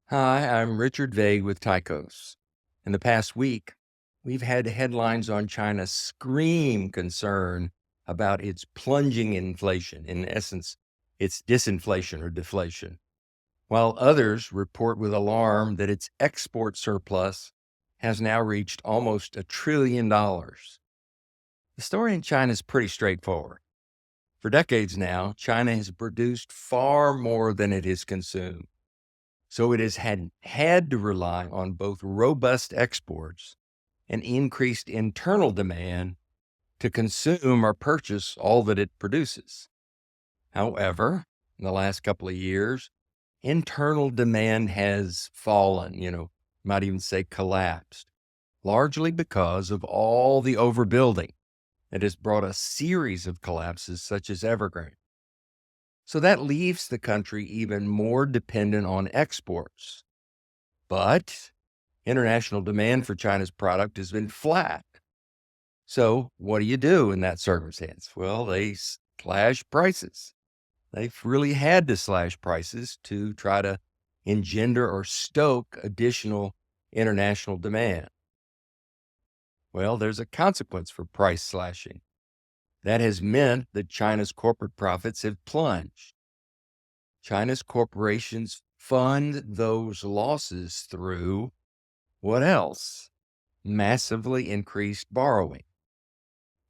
Hi, I'm Richard Vague with Tychos. In the past week, we've had headlines on China scream concern about its plunging inflation. In essence, it's disinflation or deflation, while others report with alarm that its export surplus has now reached almost $1 trillion. The story in China is pretty straightforward. For decades now, China has produced far more than it has consumed. So it has had to rely on both robust exports and increased internal demand to consume or purchase all that it produces. However, in the last couple of years, internal demand has fallen, might even say collapsed, largely because of all the overbuilding that has brought a series of collapses such as Evergrande. So that leaves the country even more dependent on exports. But international demand for China's product has been flat. So what do you do in that circumstance? Well, they slash prices. They've really had to slash prices to try to engender or stoke additional international demand. Well, there's a consequence for price slashing. That has meant that China's corporate profits have plunged. China's corporations fund those losses through what else? Massively increased borrowing.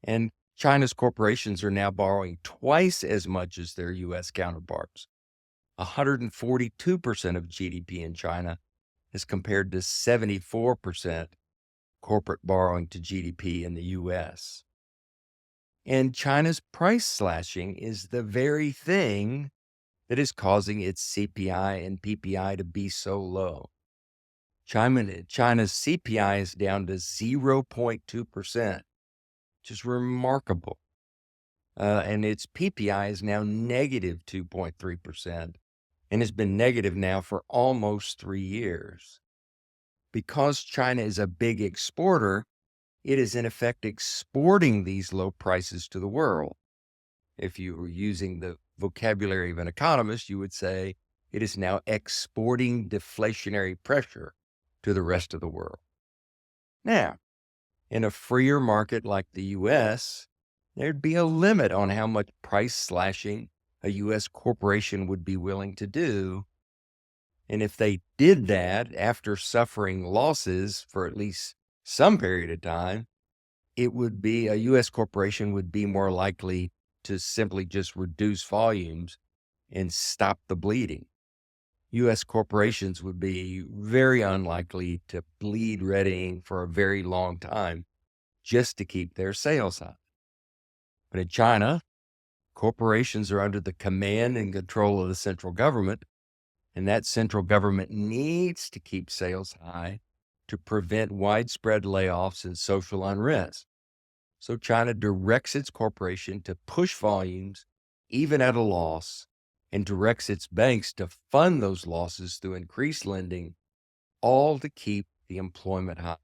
And China's corporations are now borrowing twice as much as their U.S. counterparts. 142% of GDP in China is compared to 74% corporate borrowing to GDP in the U.S. And China's price slashing is the very thing that is causing its CPI and PPI to be so low. China's CPI is down to 0.2%, which is remarkable. And its PPI is now negative 2.3% and has been negative now for almost 3 years. Because China is a big exporter, it is in effect exporting these low prices to the world. If you were using the vocabulary of an economist, you would say it is now exporting deflationary pressure to the rest of the world. Now, in a freer market like the U.S., there'd be a limit on how much price slashing a U.S. corporation would be willing to do. And if they did that after suffering losses for at least some period of time, a U.S. corporation would be more likely to simply just reduce volumes and stop the bleeding. U.S. corporations would be very unlikely to bleed red ink for a very long time just to keep their sales high. But in China, corporations are under the command and control of the central government, and that central government needs to keep sales high to prevent widespread layoffs and social unrest. So China directs its corporation to push volumes even at a loss, and directs its banks to fund those losses through increased lending, all to keep the employment high.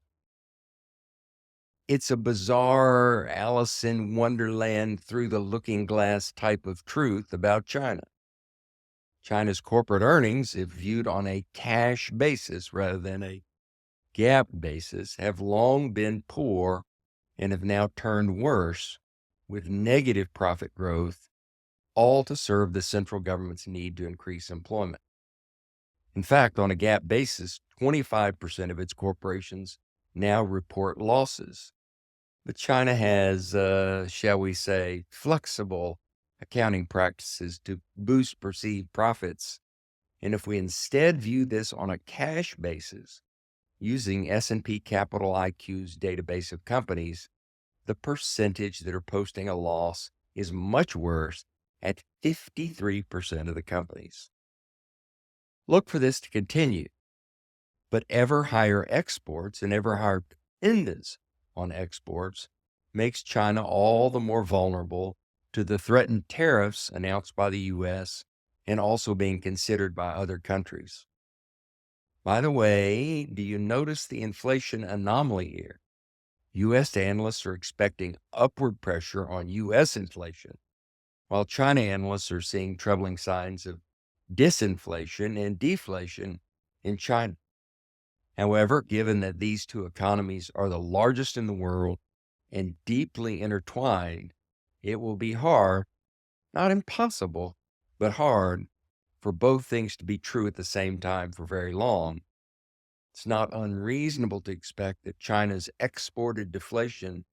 It's a bizarre Alice in Wonderland through the looking glass type of truth about China. China's corporate earnings, if viewed on a cash basis rather than a GAAP basis, have long been poor and have now turned worse with negative profit growth, all to serve the central government's need to increase employment. In fact, on a GAAP basis, 25% of its corporations now report losses. But China has, shall we say, flexible accounting practices to boost perceived profits. And if we instead view this on a cash basis, using S&P Capital IQ's database of companies, the percentage that are posting a loss is much worse at 53% of the companies. Look for this to continue, but ever higher exports and ever higher dependence on exports makes China all the more vulnerable to the threatened tariffs announced by the U.S. and also being considered by other countries. By the way, do you notice the inflation anomaly here? U.S. analysts are expecting upward pressure on U.S. inflation, while China analysts are seeing troubling signs of disinflation and deflation in China. However, given that these two economies are the largest in the world and deeply intertwined, it will be hard, not impossible, but hard for both things to be true at the same time for very long. It's not unreasonable to expect that China's exported deflation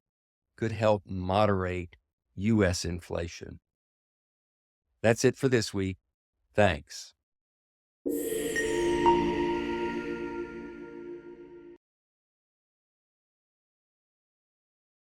could help moderate U.S. inflation. That's it for this week. Thanks.